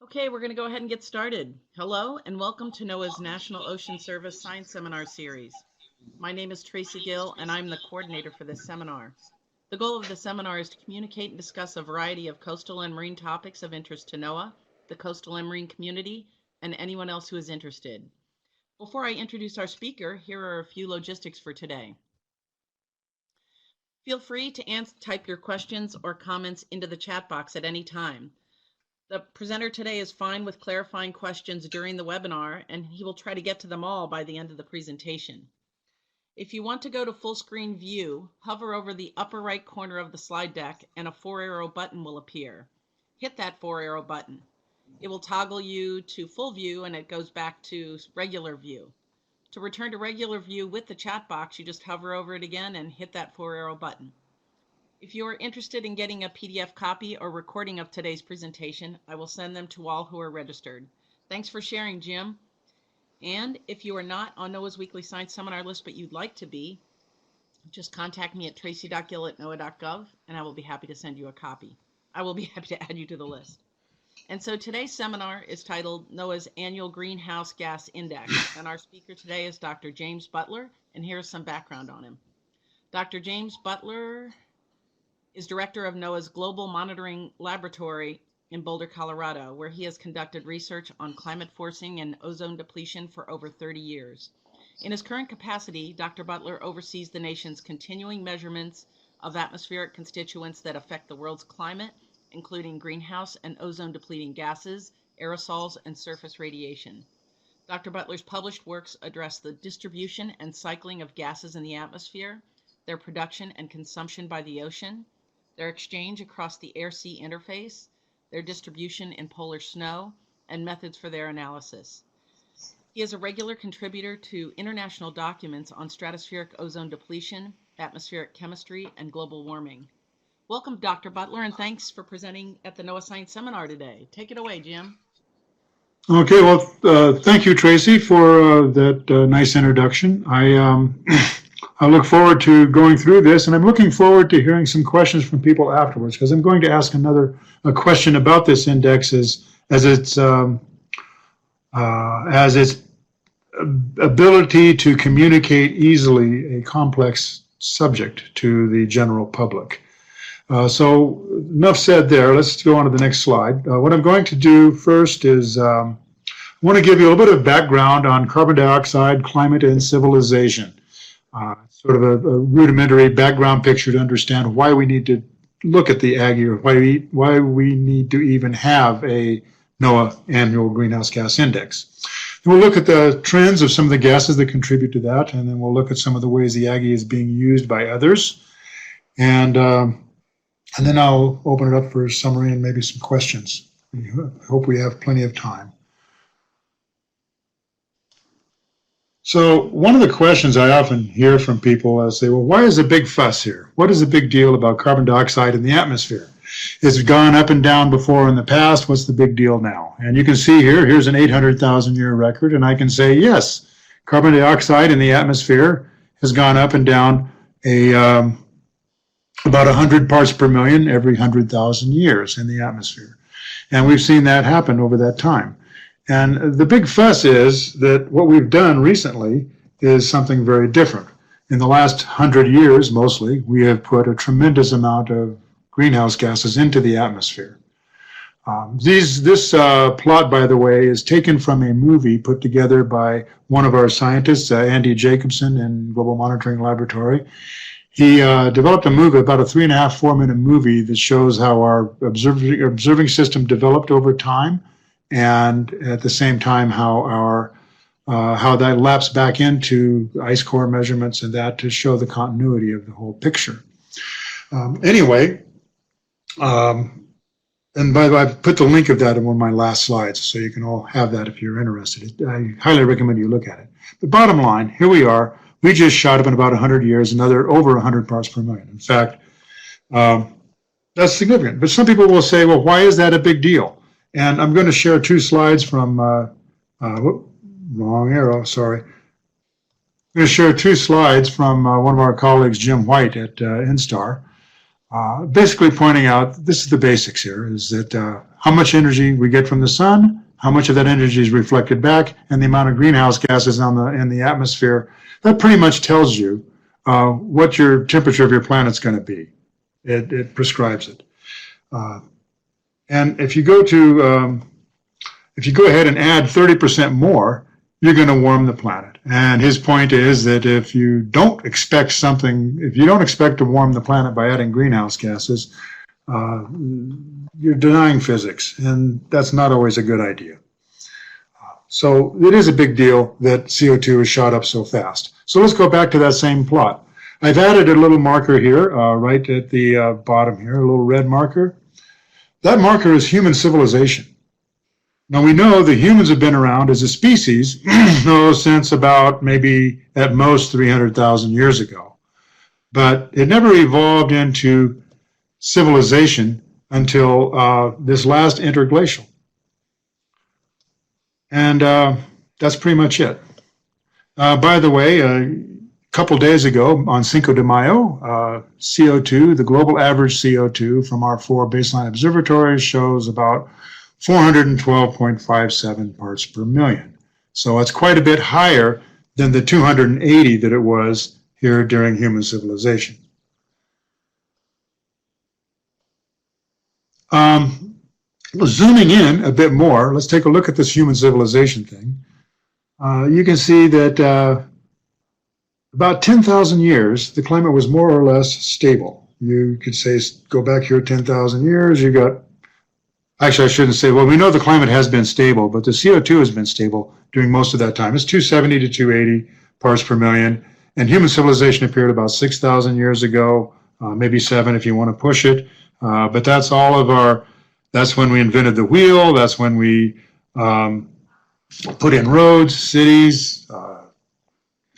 Okay, we're going to go ahead and get started. Hello, and welcome to NOAA's National Ocean Service Science Seminar Series. My name is Tracy Gill, and I'm the coordinator for this seminar. The goal of the seminar is to communicate and discuss a variety of coastal and marine topics of interest to NOAA, the coastal and marine community, and anyone else who is interested. Before I introduce our speaker, here are a few logistics for today. Feel free to type your questions or comments into the chat box at any time. The presenter today is fine with clarifying questions during the webinar, and he will try to get to them all by the end of the presentation. If you want to go to full screen view, hover over the upper right corner of the slide deck and a 4-arrow button will appear. Hit that 4-arrow button. It will toggle you to full view and it goes back to regular view. To return to regular view with the chat box, you just hover over it again and hit that 4-arrow button. If you are interested in getting a PDF copy or recording of today's presentation, I will send them to all who are registered. Thanks for sharing, Jim. And if you are not on NOAA's weekly science seminar list, but you'd like to be, just contact me at tracy.gill@noaa.gov, and I will be happy to send you a copy. I will be happy to add you to the list. And so today's seminar is titled NOAA's Annual Greenhouse Gas Index, and our speaker today is Dr. James Butler, and here's some background on him. Dr. James Butler is director of NOAA's Global Monitoring Laboratory in Boulder, Colorado, where he has conducted research on climate forcing and ozone depletion for over 30 years. In his current capacity, Dr. Butler oversees the nation's continuing measurements of atmospheric constituents that affect the world's climate, including greenhouse and ozone-depleting gases, aerosols, and surface radiation. Dr. Butler's published works address the distribution and cycling of gases in the atmosphere, their production and consumption by the ocean, their exchange across the air-sea interface, their distribution in polar snow, and methods for their analysis. He is a regular contributor to international documents on stratospheric ozone depletion, atmospheric chemistry, and global warming. Welcome, Dr. Butler, and thanks for presenting at the NOAA Science Seminar today. Take it away, Jim. Okay, well, thank you, Tracy, for that nice introduction. I look forward to going through this, and I'm looking forward to hearing some questions from people afterwards, because I'm going to ask a question about this index as its ability to communicate easily a complex subject to the general public. So enough said there. Let's go on to the next slide. What I'm going to do first is I want to give you a little bit of background on carbon dioxide, climate, and civilization. Sort of a rudimentary background picture to understand why we need to look at the AGGI, or why we need to even have a NOAA annual greenhouse gas index. And we'll look at the trends of some of the gases that contribute to that, and then we'll look at some of the ways the AGGI is being used by others. And then I'll open it up for a summary and maybe some questions. I hope we have plenty of time. So one of the questions I often hear from people is say, well, why is a big fuss here? What is the big deal about carbon dioxide in the atmosphere? It's gone up and down before in the past. What's the big deal now? And you can see here's an 800,000-year record, and I can say, yes, carbon dioxide in the atmosphere has gone up and down about 100 parts per million every 100,000 years in the atmosphere. And we've seen that happen over that time. And the big fuss is that what we've done recently is something very different. In the last 100 years, mostly, we have put a tremendous amount of greenhouse gases into the atmosphere. This plot, by the way, is taken from a movie put together by one of our scientists, Andy Jacobson in Global Monitoring Laboratory. He developed a movie, about a 3.5, 4-minute movie that shows how our observing system developed over time, and at the same time how that laps back into ice core measurements and that to show the continuity of the whole picture. Anyway, and by the way, I've put the link of that in one of my last slides, so you can all have that if you're interested. I highly recommend you look at it. The bottom line, here we are. We just shot up in about 100 years, another over 100 parts per million. In fact, that's significant. But some people will say, well, why is that a big deal? And I'm going to share two slides from, wrong arrow, sorry. I'm going to share two slides from one of our colleagues, Jim White at NSTAR. basically pointing out, this is the basics here, is that how much energy we get from the sun, how much of that energy is reflected back, and the amount of greenhouse gases in the atmosphere. That pretty much tells you what your temperature of your planet's going to be. It prescribes it. And if you go ahead and add 30% more, you're going to warm the planet. And his point is that if you don't expect to warm the planet by adding greenhouse gases, you're denying physics, and that's not always a good idea. So it is a big deal that CO2 is shot up so fast. So let's go back to that same plot. I've added a little marker here, right at the bottom here, a little red marker. That marker is human civilization. Now we know that humans have been around as a species since about maybe at most 300,000 years ago. But it never evolved into civilization until this last interglacial. And that's pretty much it. By the way, a couple days ago on Cinco de Mayo, CO2, the global average CO2 from our 4 baseline observatories shows about 412.57 parts per million. So it's quite a bit higher than the 280 that it was here during human civilization. Zooming in a bit more, let's take a look at this human civilization thing. You can see that about 10,000 years, the climate was more or less stable. You could say, go back here 10,000 years, you got, actually I shouldn't say, well, we know the climate has been stable, but the CO2 has been stable during most of that time. It's 270 to 280 parts per million, and human civilization appeared about 6,000 years ago, maybe 7 if you want to push it, but that's all of our, that's when we invented the wheel, that's when we put in roads, cities,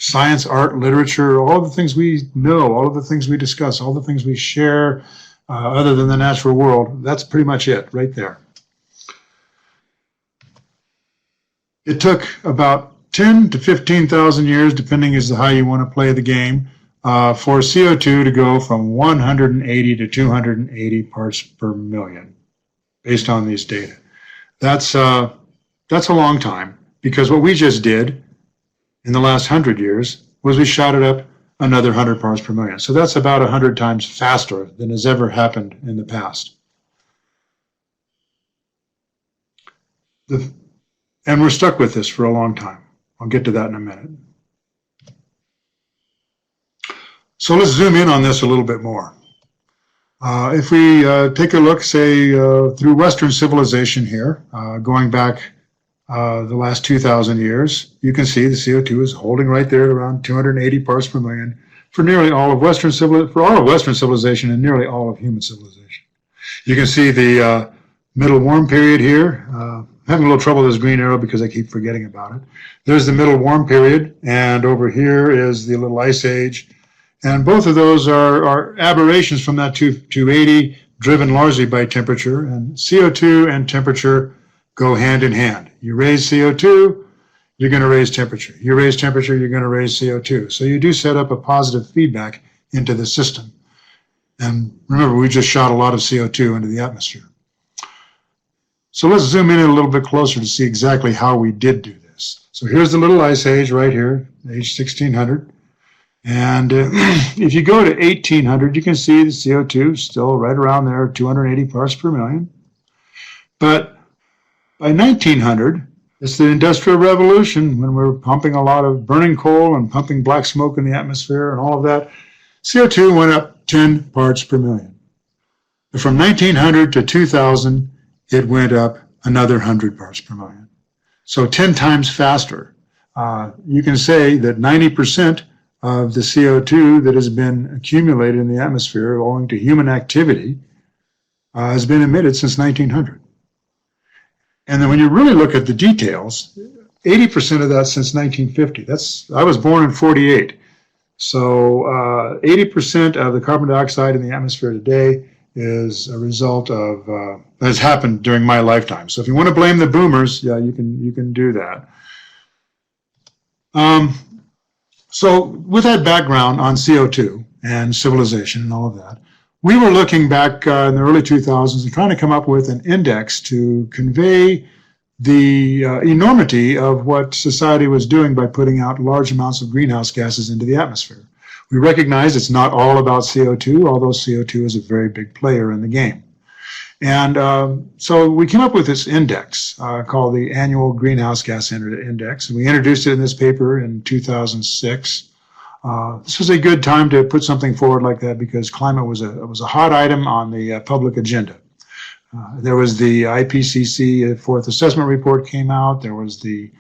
science, art, literature, all the things we know, all of the things we discuss, all the things we share, other than the natural world. That's pretty much it right there. It took about 10 to 15,000 years, depending as to how you want to play the game, for CO2 to go from 180 to 280 parts per million, based on these data. That's a long time, because what we just did in the last 100 years was we shot it up another 100 parts per million. So that's about 100 times faster than has ever happened in the past. And we're stuck with this for a long time. I'll get to that in a minute. So let's zoom in on this a little bit more. If we take a look, say, through Western civilization here, going back the last 2,000 years, you can see the CO2 is holding right there at around 280 parts per million for nearly all of Western civilization and nearly all of human civilization. You can see the middle warm period here. I'm having a little trouble with this green arrow because I keep forgetting about it. There's the middle warm period, and over here is the little ice age. And both of those are aberrations from that 280, driven largely by temperature. And CO2 and temperature go hand in hand. You raise CO2, you're going to raise temperature. You raise temperature, you're going to raise CO2. So you do set up a positive feedback into the system. And remember, we just shot a lot of CO2 into the atmosphere. So let's zoom in a little bit closer to see exactly how we did do this. So here's the little ice age right here, age 1600. And if you go to 1800, you can see the CO2 still right around there, 280 parts per million. But by 1900, it's the Industrial Revolution, when we're pumping a lot of burning coal and pumping black smoke in the atmosphere and all of that. CO2 went up 10 parts per million. But from 1900 to 2000, it went up another 100 parts per million. So 10 times faster. You can say that 90% of the CO2 that has been accumulated in the atmosphere owing to human activity has been emitted since 1900. And then when you really look at the details, 80% of that since 1950. I was born in 48. So 80% of the carbon dioxide in the atmosphere today is a result of, has happened during my lifetime. So if you want to blame the boomers, yeah, you can do that. So with that background on CO2 and civilization and all of that, we were looking back in the early 2000s and trying to come up with an index to convey the enormity of what society was doing by putting out large amounts of greenhouse gases into the atmosphere. We recognize it's not all about CO2, although CO2 is a very big player in the game. And so we came up with this index called the Annual Greenhouse Gas Index. And we introduced it in this paper in 2006. This was a good time to put something forward like that because climate was a hot item on the public agenda. There was the IPCC Fourth Assessment Report came out. There was the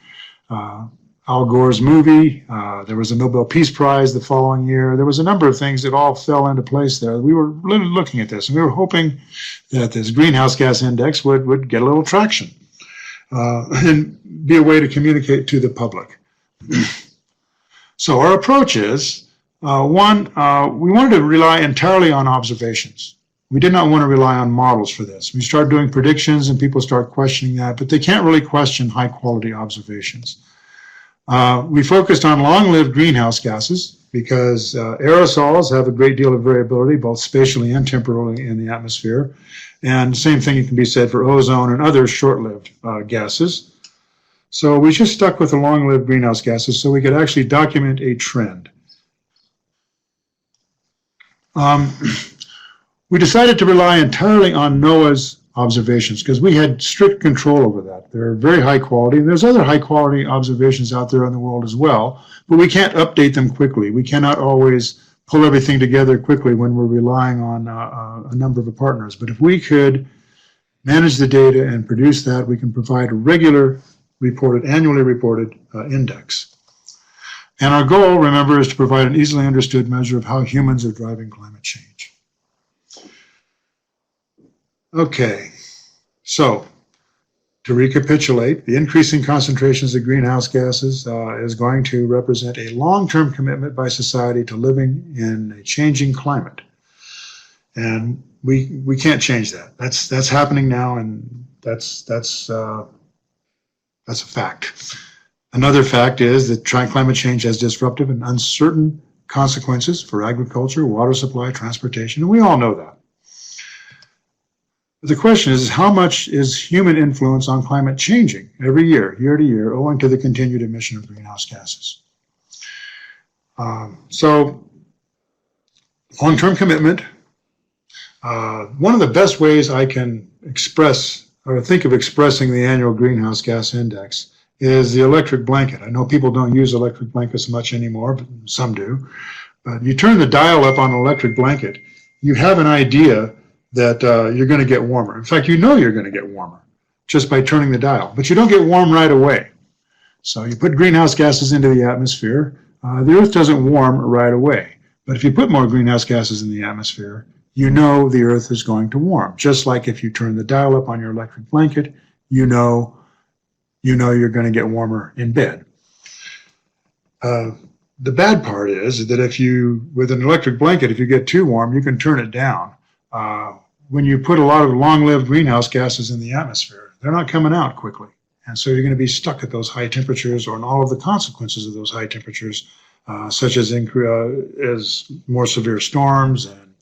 Al Gore's movie. There was a Nobel Peace Prize the following year. There was a number of things that all fell into place there. We were looking at this, and we were hoping that this greenhouse gas index would get a little traction and be a way to communicate to the public. So our approach is, one, we wanted to rely entirely on observations. We did not want to rely on models for this. We start doing predictions and people start questioning that, but they can't really question high quality observations. We focused on long-lived greenhouse gases because aerosols have a great deal of variability, both spatially and temporally in the atmosphere. And same thing can be said for ozone and other short-lived gases. So we just stuck with the long-lived greenhouse gases so we could actually document a trend. We decided to rely entirely on NOAA's observations because we had strict control over that. They're very high quality, and there's other high quality observations out there in the world as well, but we can't update them quickly. We cannot always pull everything together quickly when we're relying on a number of partners. But if we could manage the data and produce that, we can provide a regular reported, annually reported index. And our goal, remember, is to provide an easily understood measure of how humans are driving climate change. Okay, so to recapitulate, the increasing concentrations of greenhouse gases is going to represent a long-term commitment by society to living in a changing climate. And we can't change that. That's happening now, and that's a fact. Another fact is that climate change has disruptive and uncertain consequences for agriculture, water supply, transportation, and we all know that. The question is, how much is human influence on climate changing every year, year to year, owing to the continued emission of greenhouse gases? So, long-term commitment. One of the best ways I can express or think of expressing the annual greenhouse gas index is the electric blanket. I know people don't use electric blankets much anymore, but some do. But you turn the dial up on an electric blanket, you have an idea that you're going to get warmer. In fact, you know you're going to get warmer just by turning the dial, but you don't get warm right away. So you put greenhouse gases into the atmosphere, the Earth doesn't warm right away. But if you put more greenhouse gases in the atmosphere, you know the Earth is going to warm. Just like if you turn the dial up on your electric blanket, you know you're going to get warmer in bed. The bad part is that with an electric blanket, if you get too warm, you can turn it down. When you put a lot of long-lived greenhouse gases in the atmosphere, they're not coming out quickly. And so you're going to be stuck at those high temperatures or in all of the consequences of those high temperatures, such as more severe storms and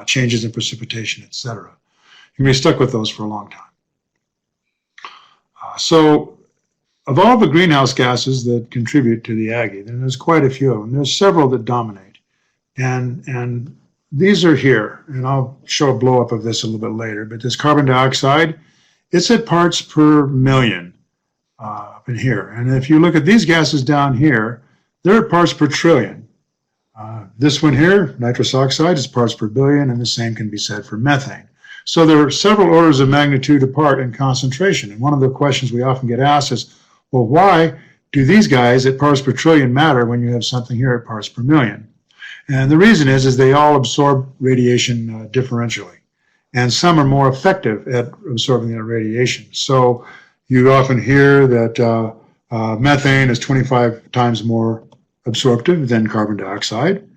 changes in precipitation, etc. You're going to be stuck with those for a long time. So of all the greenhouse gases that contribute to the AGGI, and there's quite a few of them, there's several that dominate. And these are here, and I'll show a blow up of this a little bit later, but this carbon dioxide, it's at parts per million up in here. And if you look at these gases down here, they're at parts per trillion. This one here, nitrous oxide, is parts per billion, and the same can be said for methane. So there are several orders of magnitude apart in concentration. And one of the questions we often get asked is, well, why do these guys at parts per trillion matter when you have something here at parts per million? And the reason is they all absorb radiation differentially. And some are more effective at absorbing that radiation. So you often hear that methane is 25 times more absorptive than carbon dioxide.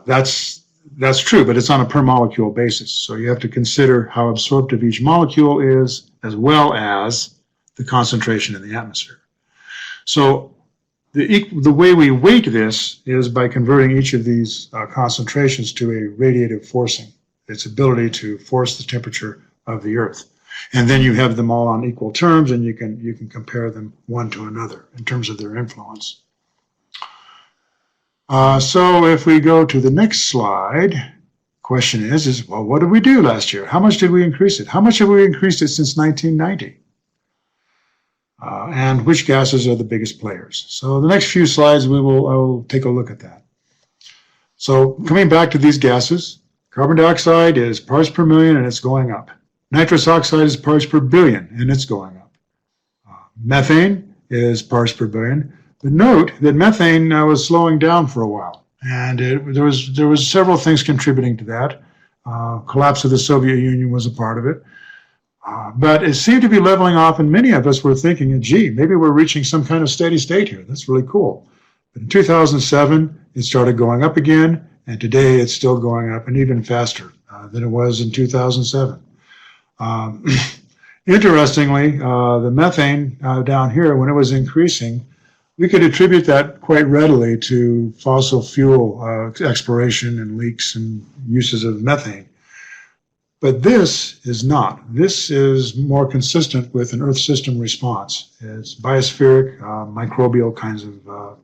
That's true, but it's on a per molecule basis. So you have to consider how absorptive each molecule is, as well as the concentration in the atmosphere. So the way we weight this is by converting each of these concentrations to a radiative forcing its ability to force the temperature of the Earth. And then you have them all on equal terms, and you can compare them one to another in terms of their influence. So if we go to the next slide, question is, well, what did we do last year? How much did we increase it? How much have we increased it since 1990? And which gases are the biggest players? So the next few slides, I will take a look at that. So coming back to these gases, carbon dioxide is parts per million, and it's going up. Nitrous oxide is parts per billion, and it's going up. Methane is parts per billion. But note that methane was slowing down for a while, and there was several things contributing to that. Collapse of the Soviet Union was a part of it. But it seemed to be leveling off, and many of us were thinking, gee, maybe we're reaching some kind of steady state here. That's really cool. But in 2007, it started going up again, and today it's still going up, and even faster than it was in 2007. Interestingly, the methane down here, when it was increasing, we could attribute that quite readily to fossil fuel exploration and leaks and uses of methane. But this is not. This is more consistent with an Earth system response. It's biospheric, microbial kinds of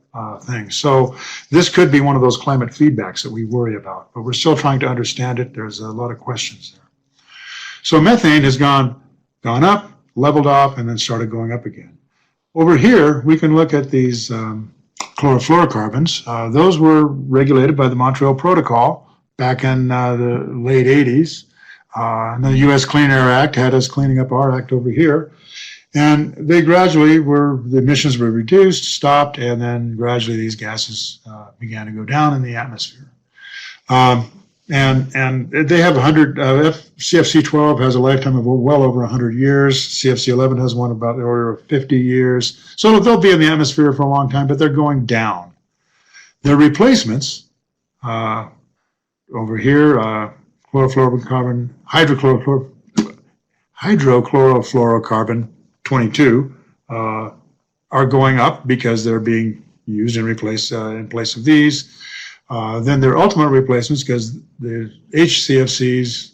things. So this could be one of those climate feedbacks that we worry about, but we're still trying to understand it. There's a lot of questions there. So methane has gone up, leveled off, and then started going up again. Over here, we can look at these chlorofluorocarbons. Those were regulated by the Montreal Protocol back in the late 80s. And the U.S. Clean Air Act had us cleaning up our act over here. And they gradually the emissions were reduced, stopped, and then gradually these gases began to go down in the atmosphere. And they have 100, CFC-12 has a lifetime of well over 100 years. CFC-11 has one about the order of 50 years. So they'll be in the atmosphere for a long time, but they're going down. Their replacements, over here, chlorofluorocarbon, hydrochlorofluorocarbon 22 are going up because they're being used in place of these. Then their ultimate replacements, because the HCFCs,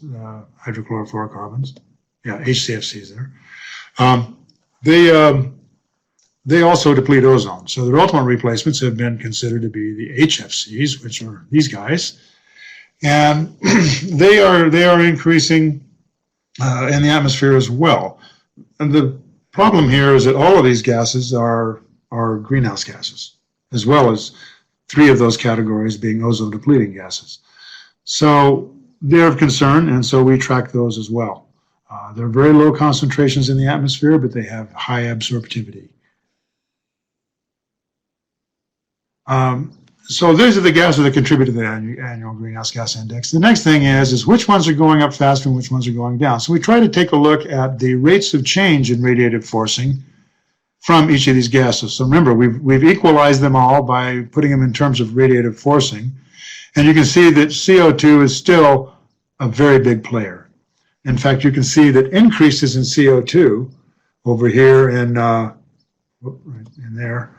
hydrochlorofluorocarbons, HCFCs there, they also deplete ozone. So their ultimate replacements have been considered to be the HFCs, which are these guys. And they are increasing in the atmosphere as well. And the problem here is that all of these gases are greenhouse gases, as well as 3 of those categories being ozone-depleting gases. So they're of concern, and so we track those as well. They're very low concentrations in the atmosphere, but they have high absorptivity. So these are the gases that contribute to the annual greenhouse gas index. The next thing is which ones are going up faster and which ones are going down. So we try to take a look at the rates of change in radiative forcing from each of these gases. So remember, we've equalized them all by putting them in terms of radiative forcing. And you can see that CO2 is still a very big player. In fact, you can see that increases in CO2 over here and right in there.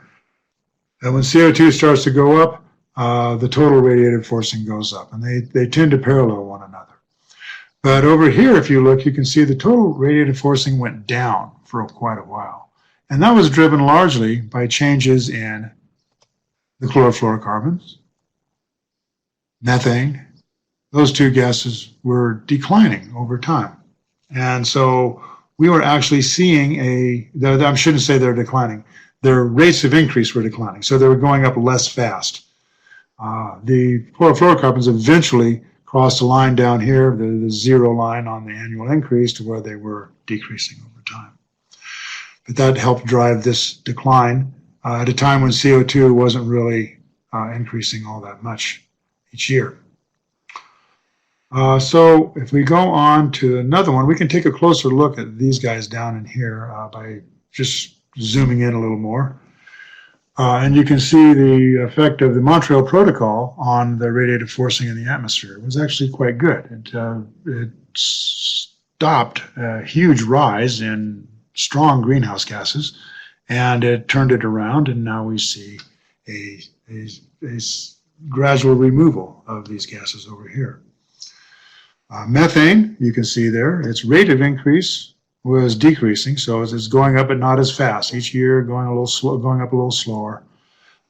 And when CO2 starts to go up, the total radiative forcing goes up, and they tend to parallel one another. But over here, if you look, you can see the total radiative forcing went down for quite a while. And that was driven largely by changes in the chlorofluorocarbons, methane. Those 2 gases were declining over time. And so we were actually seeing I shouldn't say they're declining. Their rates of increase were declining, so they were going up less fast. The chlorofluorocarbons eventually crossed a line down here, the 0 line on the annual increase, to where they were decreasing over time. But that helped drive this decline at a time when CO2 wasn't really increasing all that much each year. So if we go on to another one, we can take a closer look at these guys down in here by just zooming in a little more. And you can see the effect of the Montreal Protocol on the radiative forcing in the atmosphere. It was actually quite good. It stopped a huge rise in strong greenhouse gases, and it turned it around, and now we see a gradual removal of these gases over here. Methane, you can see there, its rate of increase was decreasing, so it's going up but not as fast. Each year going up a little slower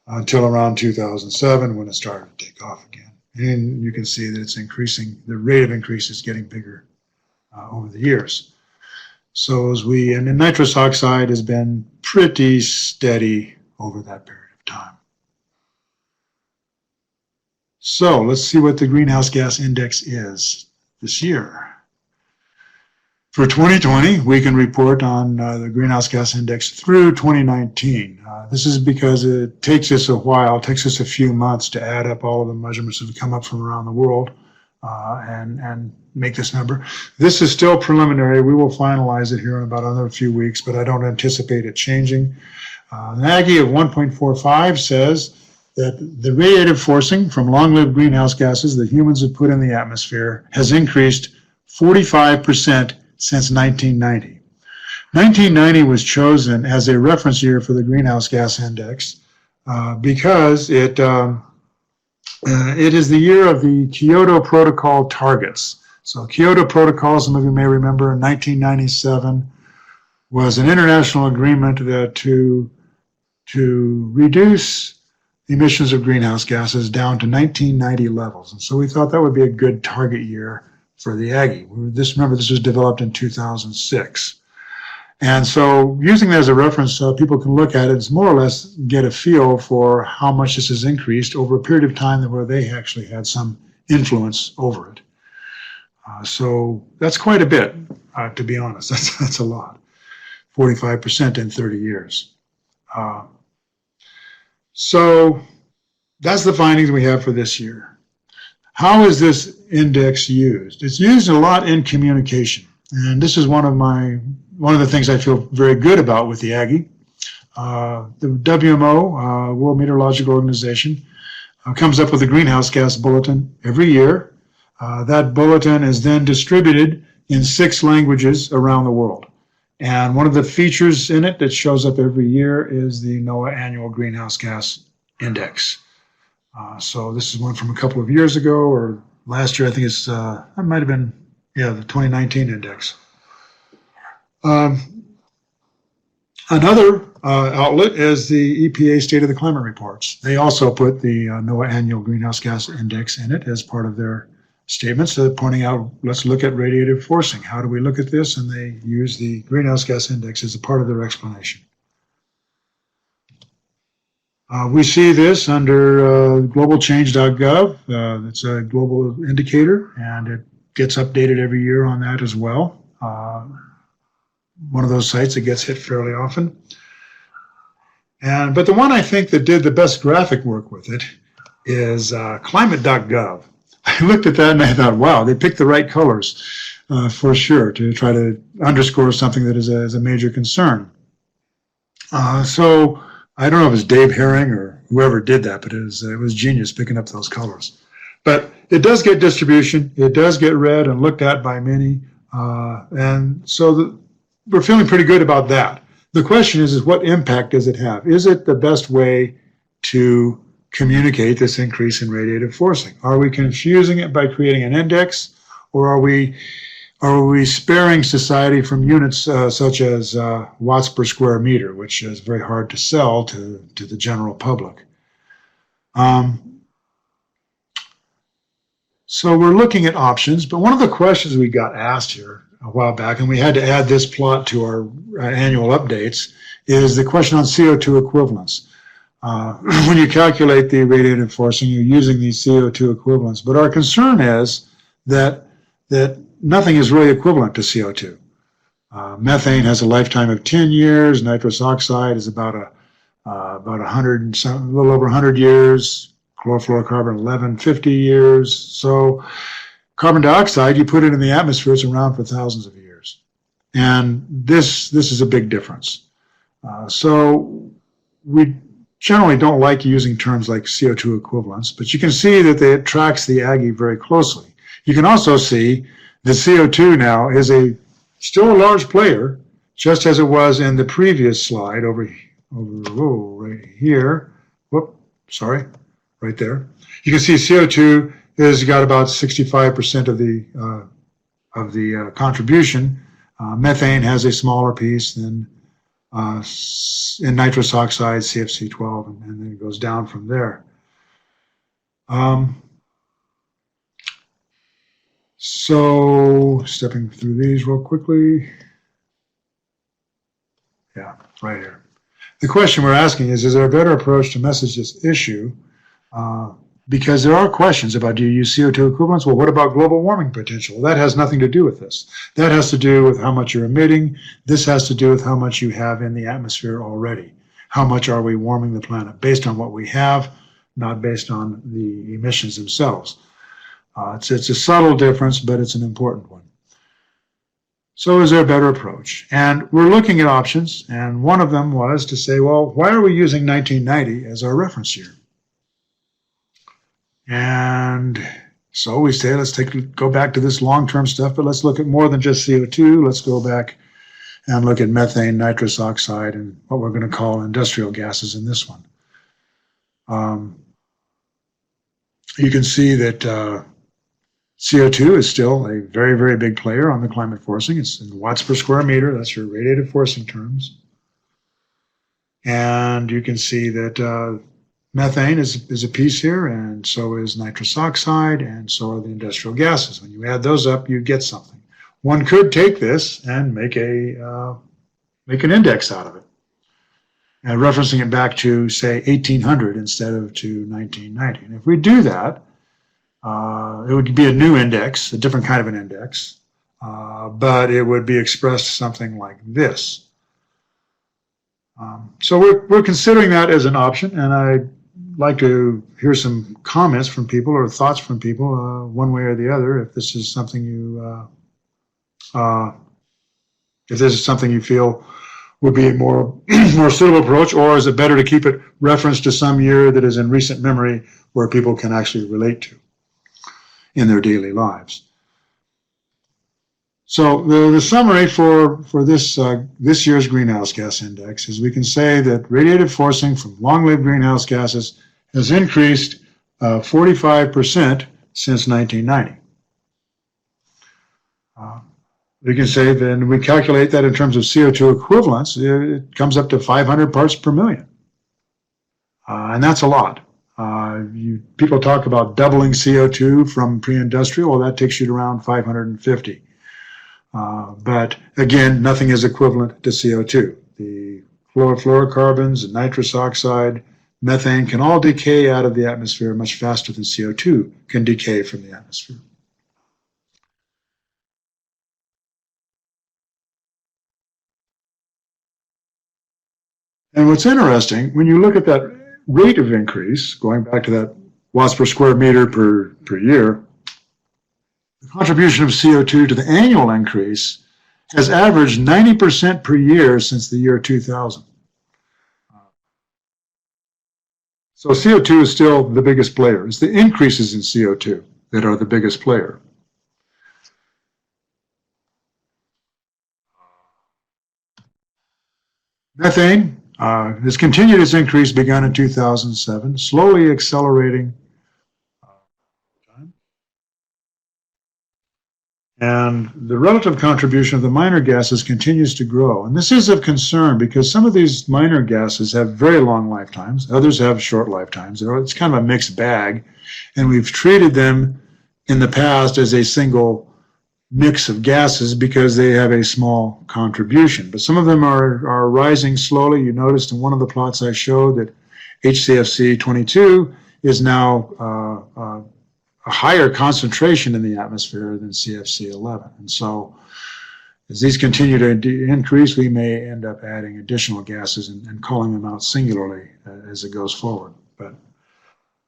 until around 2007 when it started to take off again. And you can see that it's increasing, the rate of increase is getting bigger over the years. So and the nitrous oxide has been pretty steady over that period of time. So let's see what the greenhouse gas index is this year. For 2020, we can report on the greenhouse gas index through 2019. This is because it takes us a while, it takes us a few months to add up all of the measurements that have come up from around the world and make this number. This is still preliminary. We will finalize it here in about another few weeks, but I don't anticipate it changing. An AGGI of 1.45 says that the radiative forcing from long-lived greenhouse gases that humans have put in the atmosphere has increased 45% since 1990. 1990 was chosen as a reference year for the greenhouse gas index because it is the year of the Kyoto Protocol targets. So Kyoto Protocol, some of you may remember, in 1997 was an international agreement that to reduce emissions of greenhouse gases down to 1990 levels. And so we thought that would be a good target year for the AGGI. Remember, this was developed in 2006. And so using that as a reference, people can look at it and more or less get a feel for how much this has increased over a period of time where they actually had some influence over it. So that's quite a bit, to be honest. That's a lot. 45% in 30 years. So that's the findings we have for this year. How is this index used? It's used a lot in communication. And this is one of the things I feel very good about with the AGGI. The WMO, World Meteorological Organization, comes up with a greenhouse gas bulletin every year. That bulletin is then distributed in 6 languages around the world. And one of the features in it that shows up every year is the NOAA Annual Greenhouse Gas Index. So this is one from a couple of years ago, or last year. I think it's, it might have been, the 2019 index. Another outlet is the EPA State of the Climate reports. They also put the NOAA Annual Greenhouse Gas Index in it as part of their statements, pointing out, let's look at radiative forcing. How do we look at this? And they use the greenhouse gas index as a part of their explanation. We see this under globalchange.gov. It's a global indicator, and it gets updated every year on that as well. One of those sites that gets hit fairly often. But the one I think that did the best graphic work with it is climate.gov. I looked at that and I thought, wow, they picked the right colors for sure to try to underscore something that is a major concern. So I don't know if it's Dave Herring or whoever did that, but it was genius picking up those colors. But it does get distribution. It does get read and looked at by many. And so we're feeling pretty good about that. The question is what impact does it have? Is it the best way to communicate this increase in radiative forcing? Are we confusing it by creating an index, or are we sparing society from units such as watts per square meter, which is very hard to sell to the general public? So we're looking at options, but one of the questions we got asked here a while back, and we had to add this plot to our annual updates, is the question on CO2 equivalents. When you calculate the radiative forcing, you're using these CO2 equivalents. But our concern is that nothing is really equivalent to CO2. Methane has a lifetime of 10 years. Nitrous oxide is about 100, a little over 100 years. Chlorofluorocarbon, 50 years. So carbon dioxide, you put it in the atmosphere, it's around for thousands of years. And this is a big difference. So we generally don't like using terms like CO2 equivalents, but you can see that it tracks the AGGI very closely. You can also see that CO2 now is still a large player, just as it was in the previous slide right here. Right there. You can see CO2 has got about 65% of the contribution. Methane has a smaller piece than in nitrous oxide, CFC12, and then it goes down from there. So stepping through these real quickly. Yeah, right here. The question we're asking is there a better approach to message this issue? Because there are questions about, do you use CO2 equivalents? Well, what about global warming potential? That has nothing to do with this. That has to do with how much you're emitting. This has to do with how much you have in the atmosphere already. How much are we warming the planet based on what we have, not based on the emissions themselves. It's a subtle difference, but it's an important one. So is there a better approach? And we're looking at options, and one of them was to say, well, why are we using 1990 as our reference year? And so we say, let's go back to this long-term stuff, but let's look at more than just CO2. Let's go back and look at methane, nitrous oxide, and what we're going to call industrial gases in this one. You can see that CO2 is still a very, very big player on the climate forcing. It's in watts per square meter. That's your radiative forcing terms. And you can see that methane is a piece here, and so is nitrous oxide, and so are the industrial gases. When you add those up, you get something. One could take this and make an index out of it, and referencing it back to, say, 1800 instead of to 1990. And if we do that, it would be a new index, a different kind of an index, but it would be expressed something like this. So we're considering that as an option, and I'd like to hear some comments from people or thoughts from people, one way or the other, if this is something you feel would be a more suitable approach, or is it better to keep it referenced to some year that is in recent memory where people can actually relate to in their daily lives. So the summary for this year's greenhouse gas index is we can say that radiative forcing from long-lived greenhouse gases has increased 45% since 1990. We can say then we calculate that in terms of CO2 equivalents, it comes up to 500 parts per million. And that's a lot. People talk about doubling CO2 from pre-industrial. Well, that takes you to around 550. But again, nothing is equivalent to CO2. The fluorocarbons and nitrous oxide, methane can all decay out of the atmosphere much faster than CO2 can decay from the atmosphere. And what's interesting, when you look at that rate of increase, going back to that watts per square meter per year, the contribution of CO2 to the annual increase has averaged 90% per year since the year 2000. So CO2 is still the biggest player. It's the increases in CO2 that are the biggest player. Methane has continued its increase begun in 2007, slowly accelerating. And the relative contribution of the minor gases continues to grow. And this is of concern because some of these minor gases have very long lifetimes. Others have short lifetimes. It's kind of a mixed bag. And we've treated them in the past as a single mix of gases because they have a small contribution. But some of them are rising slowly. You noticed in one of the plots I showed that HCFC 22 is now a higher concentration in the atmosphere than CFC 11. And so as these continue to increase, we may end up adding additional gases and calling them out singularly as it goes forward. But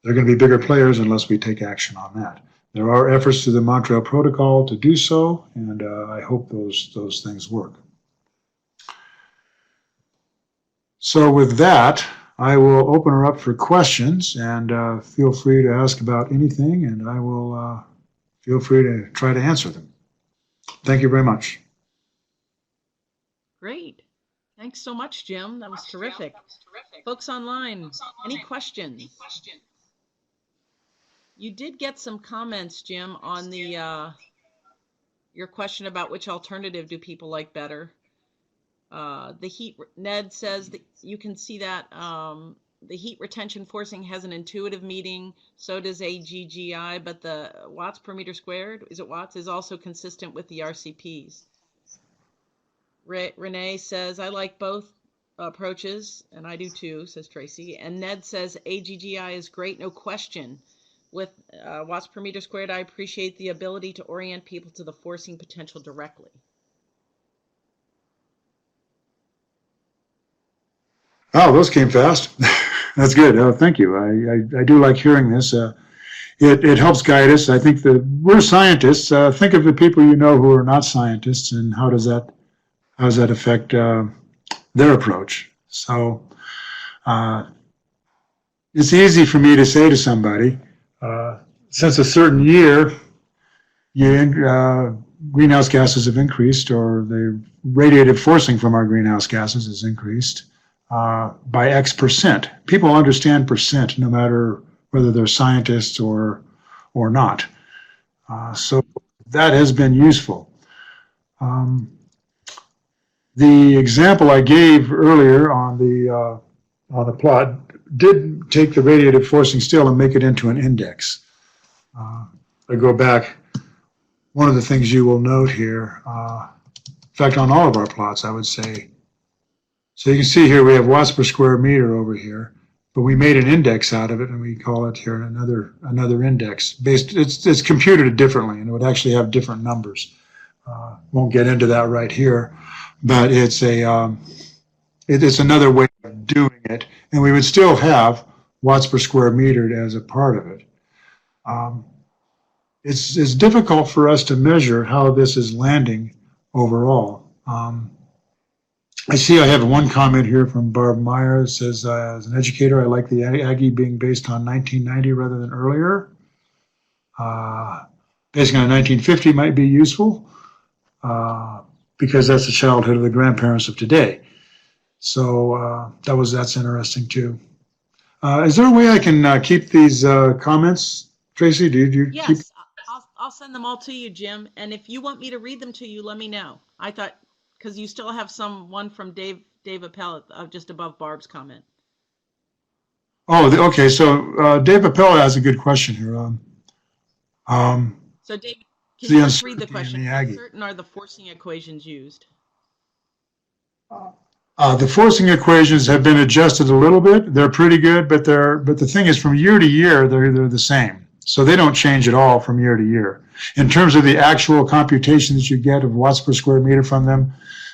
they're going to be bigger players unless we take action on that. There are efforts through the Montreal Protocol to do so, and I hope those things work. So with that, I will open her up for questions, and feel free to ask about anything, and I will feel free to try to answer them. Thank you very much. Great. Thanks so much, Jim. That was terrific. Folks online, any questions? You did get some comments, Jim, on the your question about which alternative do people like better. Ned says that you can see that the heat retention forcing has an intuitive meaning, so does AGGI, but the watts per meter squared, is it watts, is also consistent with the RCPs. Renee says, I like both approaches, and I do too, says Tracy. And Ned says, AGGI is great, no question. With watts per meter squared, I appreciate the ability to orient people to the forcing potential directly. Oh, those came fast. That's good. Oh, thank you. I do like hearing this. It helps guide us. I think that we're scientists. Think of the people you know who are not scientists, and how does that affect their approach? So it's easy for me to say to somebody, since a certain year, greenhouse gases have increased, or the radiative forcing from our greenhouse gases has increased by X percent. People understand percent no matter whether they're scientists or not. So that has been useful. The example I gave earlier on the plot did take the radiative forcing still and make it into an index. I go back. One of the things you will note here, in fact, on all of our plots, I would say. So you can see here we have watts per square meter over here, but we made an index out of it, and we call it here another index. It's computed differently, and it would actually have different numbers. Won't get into that right here, but it's another way of doing it, and we would still have watts per square meter as a part of it. It's difficult for us to measure how this is landing overall. I see I have one comment here from Barb Meyer. It says, as an educator, I like the AGGI being based on 1990 rather than earlier. Basing on 1950 might be useful because that's the childhood of the grandparents of today. So that's interesting too. Is there a way I can keep these comments, Tracy? Do you yes, keep? I'll send them all to you, Jim. And if you want me to read them to you, let me know. I thought, because you still have one from Dave Appel just above Barb's comment. Oh, okay. So Dave Appel has a good question here. So Dave, can you just read the question? How certain are the forcing equations used? The forcing equations have been adjusted a little bit. They're pretty good, but the thing is, from year to year, they're the same. So they don't change at all from year to year. In terms of the actual computation that you get of watts per square meter from them,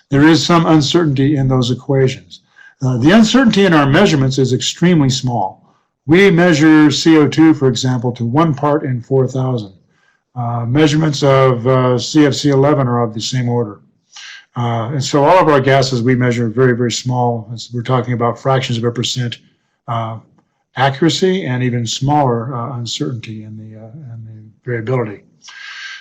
there is some uncertainty in those equations. The uncertainty in our measurements is extremely small. We measure CO2, for example, to 1 part in 4,000. Measurements of CFC11 are of the same order. And so all of our gases we measure very, very small. We're talking about fractions of a percent accuracy and even smaller uncertainty in the variability.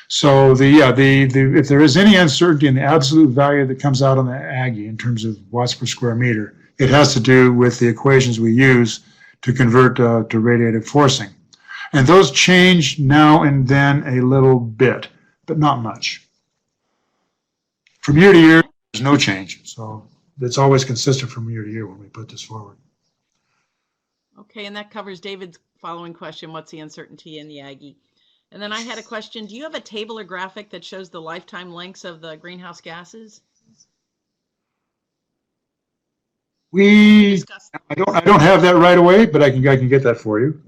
So if there is any uncertainty in the absolute value that comes out on the AGGI in terms of watts per square meter, it has to do with the equations we use to convert to radiative forcing. And those change now and then a little bit, but not much. From year to year, there's no change. So it's always consistent from year to year when we put this forward. Okay, and that covers David's following question, what's the uncertainty in the AGGI? And then I had a question, do you have a table or graphic that shows the lifetime lengths of the greenhouse gases? I don't have that right away, but I can get that for you.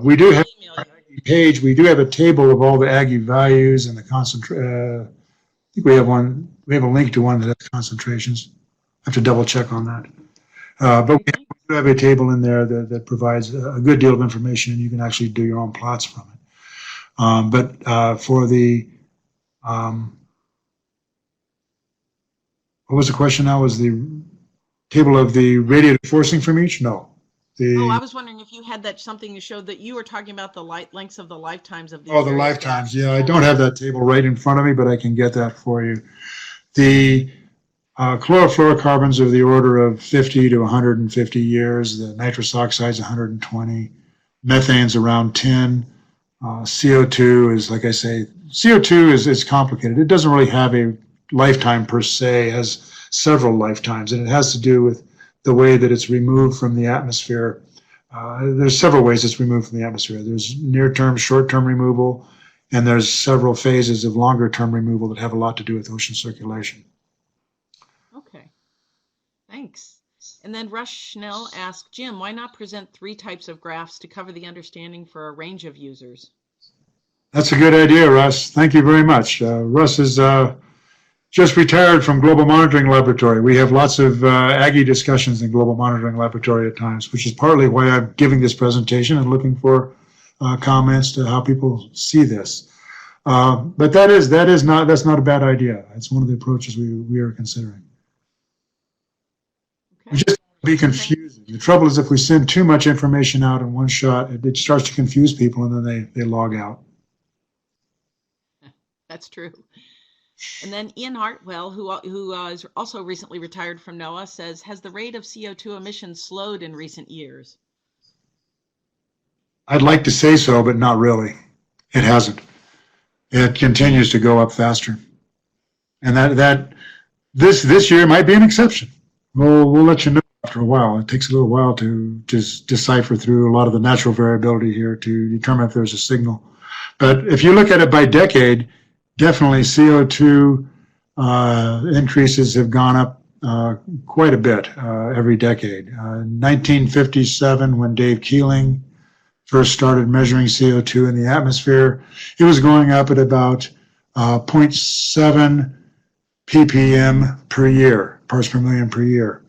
We do have a page. We do have a table of all the AGGI values and the I think we have one. We have a link to one that has concentrations. I have to double check on that. But we do have a table in there that provides a good deal of information, and you can actually do your own plots from it. But for the what was the question now? Was the table of the radiative forcing from each? No. I was wondering if you had something to show that you were talking about the lengths of the lifetimes of these. Oh, the lifetimes. Yeah, I don't have that table right in front of me, but I can get that for you. The chlorofluorocarbons are the order of 50 to 150 years. The nitrous oxides, 120. Methane's around 10. CO2 is, like I say, CO2 is complicated. It doesn't really have a lifetime per se. It has several lifetimes, and it has to do with the way that it's removed from the atmosphere. There's several ways it's removed from the atmosphere. There's near-term, short-term removal, and there's several phases of longer-term removal that have a lot to do with ocean circulation. Okay, thanks. And then Rush Schnell asked, Jim, why not present 3 types of graphs to cover the understanding for a range of users? That's a good idea, Russ. Thank you very much. Russ is just retired from Global Monitoring Laboratory. We have lots of AGGI discussions in Global Monitoring Laboratory at times, which is partly why I'm giving this presentation and looking for comments to how people see this. But that's not a bad idea. It's one of the approaches we are considering. Okay. We just be confusing. The trouble is if we send too much information out in one shot, it starts to confuse people, and then they log out. That's true. And then Ian Hartwell, who is also recently retired from NOAA, says, has the rate of CO2 emissions slowed in recent years? I'd like to say so, but not really. It hasn't. It continues to go up faster. And that this year might be an exception. We'll let you know after a while. It takes a little while to just decipher through a lot of the natural variability here to determine if there's a signal. But if you look at it by decade, definitely CO2 increases have gone up quite a bit every decade. 1957, when Dave Keeling first started measuring CO2 in the atmosphere, it was going up at about 0.7 ppm per year, parts per million per year.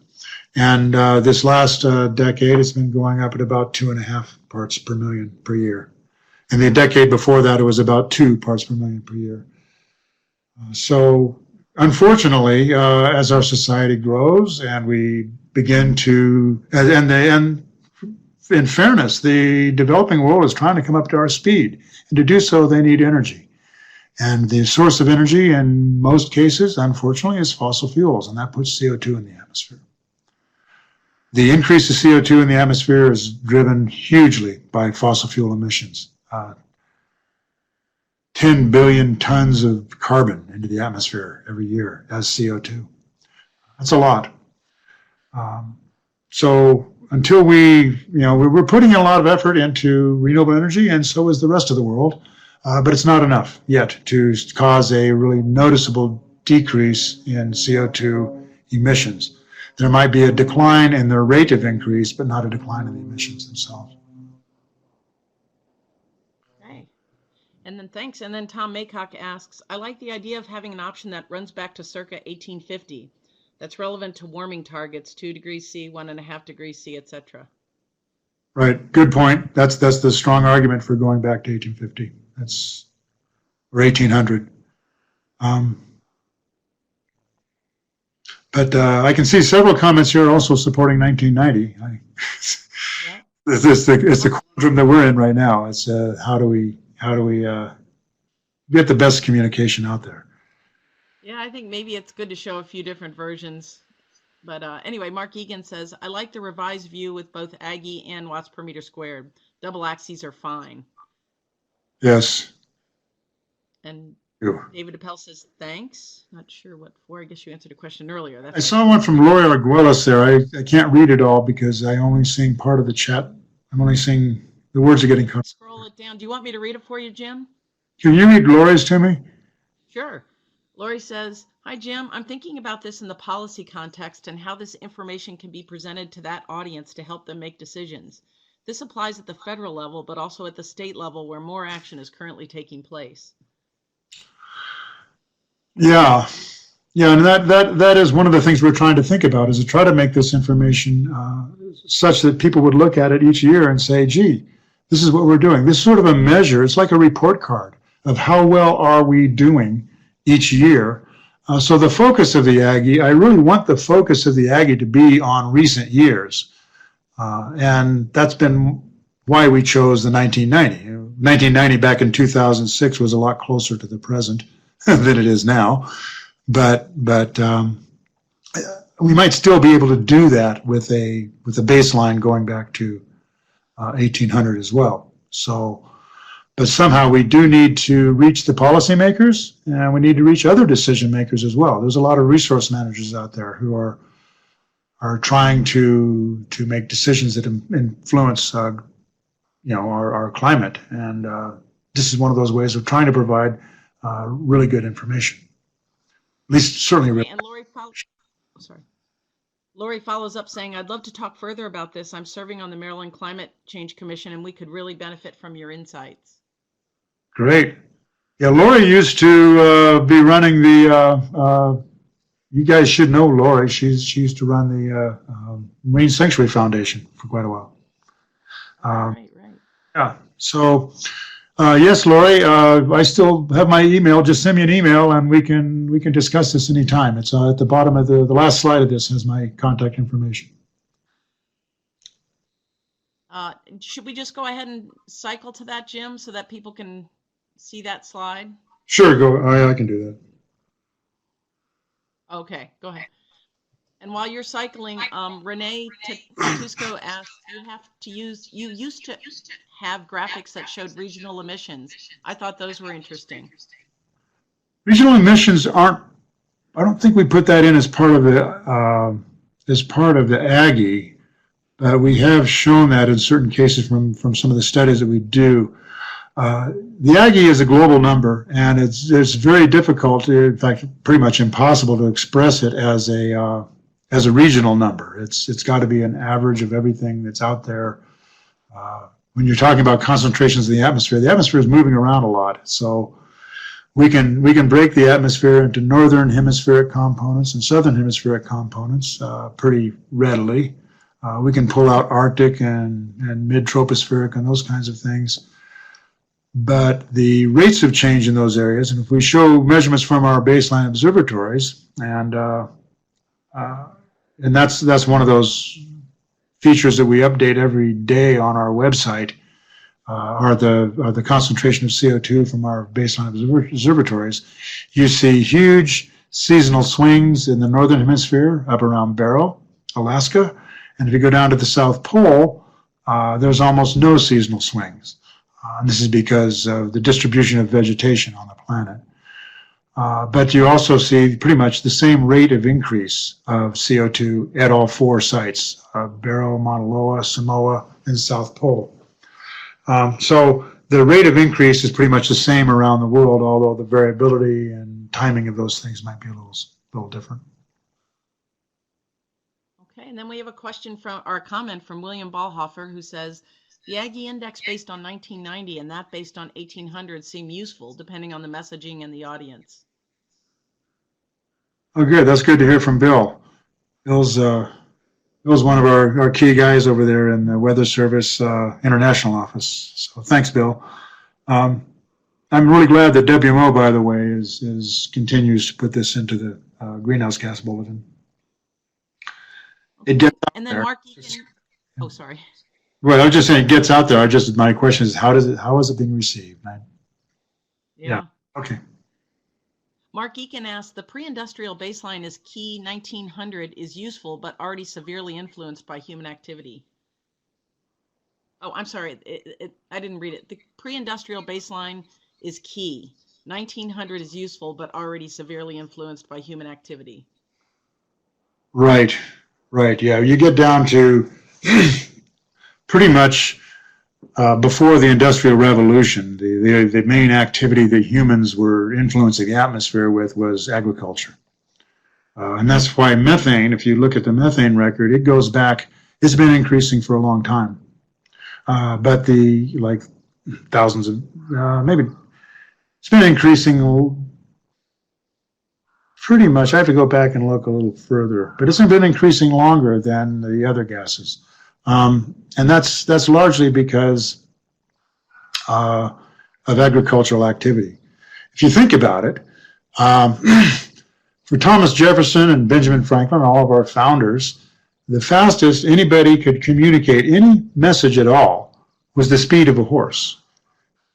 And this last decade, it's been going up at about 2.5 parts per million per year. And the decade before that, it was about 2 parts per million per year. So unfortunately, as our society grows and we begin to, and in fairness, the developing world is trying to come up to our speed. And to do so, they need energy. And the source of energy in most cases, unfortunately, is fossil fuels, and that puts CO2 in the atmosphere. The increase of CO2 in the atmosphere is driven hugely by fossil fuel emissions. 10 billion tons of carbon into the atmosphere every year as CO2. That's a lot. So until we're putting a lot of effort into renewable energy, and so is the rest of the world, but it's not enough yet to cause a really noticeable decrease in CO2 emissions. There might be a decline in the rate of increase, but not a decline in the emissions themselves. Okay. And then thanks. And then Tom Maycock asks, I like the idea of having an option that runs back to circa 1850. That's relevant to warming targets, 2 degrees C, 1.5 degrees C, etc. Right. Good point. That's the strong argument for going back to 1850. Or 1800. But I can see several comments here also supporting 1990. Yeah. It's the quandrum that we're in right now. It's how do we get the best communication out there? Yeah, I think maybe it's good to show a few different versions. But anyway, Mark Egan says, I like the revised view with both AGGI and watts per meter squared. Double axes are fine. Yes. And Yeah. David Appel says, thanks. Not sure what for. I guess you answered a question earlier. I saw one from Lori Arguelles there. I can't read it all because I only seeing part of the chat. I'm only seeing the words are getting cut. Scroll it down. Do you want me to read it for you, Jim? Can you read Lori's to me? Sure. Lori says, hi, Jim. I'm thinking about this in the policy context and how this information can be presented to that audience to help them make decisions. This applies at the federal level, but also at the state level where more action is currently taking place. Yeah, and that is one of the things we're trying to think about, is to try to make this information such that people would look at it each year and say, gee, this is what we're doing. This is sort of a measure. It's like a report card of how well are we doing each year. So the focus of the AGGI, I really want the focus of the AGGI to be on recent years. And that's been why we chose the 1990. 1990 back in 2006 was a lot closer to the present than it is now, but we might still be able to do that with a baseline going back to 1800 as well. So, But somehow we do need to reach the policymakers, and we need to reach other decision makers as well. There's a lot of resource managers out there who are trying to make decisions that influence our climate, and this is one of those ways of trying to provide really good information. At least certainly. Okay, and Lori follows up saying, "I'd love to talk further about this. I'm serving on the Maryland Climate Change Commission, and we could really benefit from your insights." Great. Yeah, Lori used to be running the. You guys should know Lori. She used to run the Marine Sanctuary Foundation for quite a while. Right. Yeah. So, yes, Lori, I still have my email. Just send me an email, and we can discuss this anytime. It's at the bottom of the last slide of this has my contact information. Should we just go ahead and cycle to that, Jim, so that people can see that slide? Sure, go. I can do that. Okay, go ahead. And while you're cycling, Renee Tusco asked, you used to have graphics that showed regional emissions. I thought those were interesting. Regional emissions I don't think we put that in as part of the AGGI, but we have shown that in certain cases from some of the studies that we do. The AGGI is a global number, and it's very difficult, in fact, pretty much impossible to express it as a regional number. It's got to be an average of everything that's out there. When you're talking about concentrations in the atmosphere is moving around a lot. So we can break the atmosphere into northern hemispheric components and southern hemispheric components pretty readily. We can pull out Arctic and mid-tropospheric and those kinds of things. But the rates of change in those areas, and if we show measurements from our baseline observatories, and that's one of those features that we update every day on our website, are the concentration of CO2 from our baseline observatories. You see huge seasonal swings in the northern hemisphere up around Barrow, Alaska, and if you go down to the South Pole, there's almost no seasonal swings. And this is because of the distribution of vegetation on the planet. But you also see pretty much the same rate of increase of CO2 at all four sites, Barrow, Mauna Loa, Samoa, and South Pole. So the rate of increase is pretty much the same around the world, although the variability and timing of those things might be a little different. Okay, and then we have a comment from William Ballhofer, who says, the AGGI index based on 1990 and that based on 1800 seem useful depending on the messaging and the audience. Oh, good. That's good to hear from Bill. Bill's one of our key guys over there in the Weather Service International Office. So thanks, Bill. I'm really glad that WMO, by the way, continues to put this into the greenhouse gas bulletin. Okay. And then Mark Eakin. Oh, sorry. Well, I was just saying it gets out there. My question is, how is it being received? Yeah. Okay. Mark Eakin asked, the pre-industrial baseline is key. 1900 is useful, but already severely influenced by human activity. Oh, I'm sorry. I didn't read it. The pre-industrial baseline is key. 1900 is useful, but already severely influenced by human activity. Right. Yeah. You get down to pretty much before the Industrial Revolution, the main activity that humans were influencing the atmosphere with was agriculture. And that's why methane, if you look at the methane record, it goes back, it's been increasing for a long time. But thousands of, maybe, it's been increasing pretty much. I have to go back and look a little further, but it's been increasing longer than the other gases. And that's largely because of agricultural activity. If you think about it, for Thomas Jefferson and Benjamin Franklin, all of our founders, the fastest anybody could communicate any message at all was the speed of a horse.